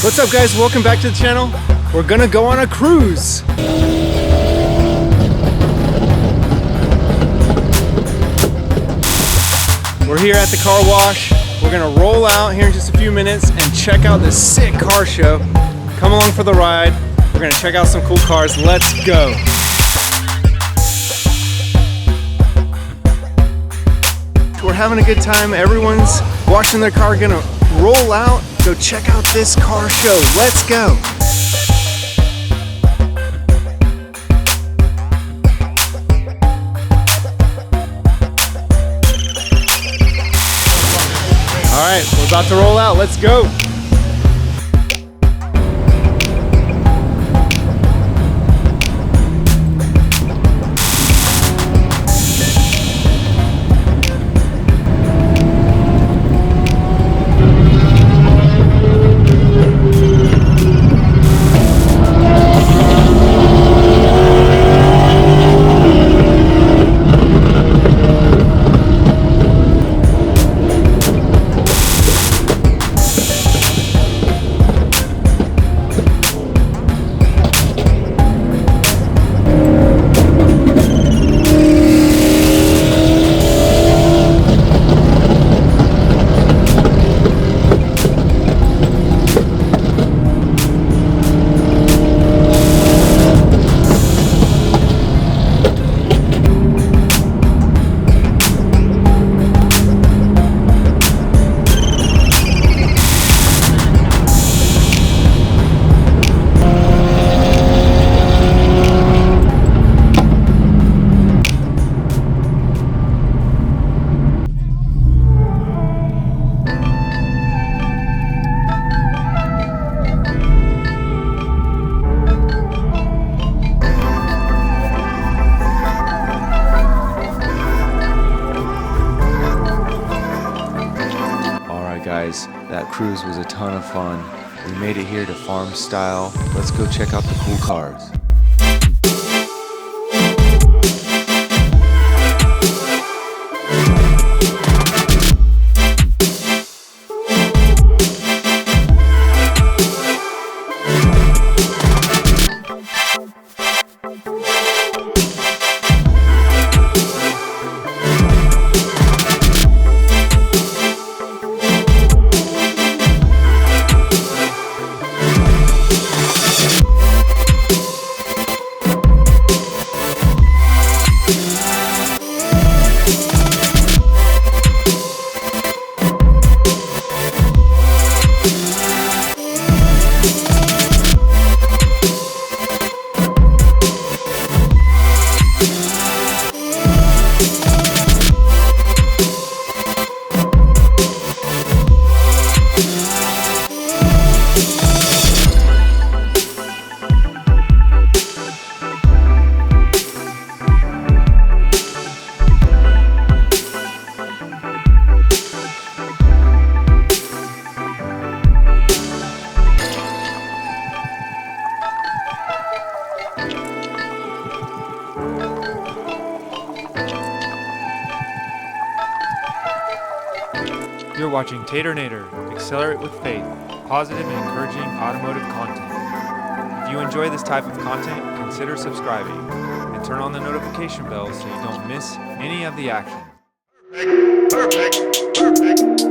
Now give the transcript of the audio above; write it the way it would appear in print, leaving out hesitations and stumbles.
What's up guys, welcome back to the channel. We're gonna go on a cruise. We're here at the car wash. We're gonna roll out here in just a few minutes and check out this sick car show. Come along for the ride. We're gonna check out some cool cars. Let's go. We're having a good time. Everyone's washing their car. Gonna roll out, go check out this car show. Let's go. All right, we're about to roll out. Let's go. Guys, that cruise was a ton of fun. We made it here to farm style. Let's go check out the cool cars. You're watching Taternator, Accelerate with Faith, positive and encouraging automotive content. If you enjoy this type of content, consider subscribing and turn on the notification bell so you don't miss any of the action. Perfect.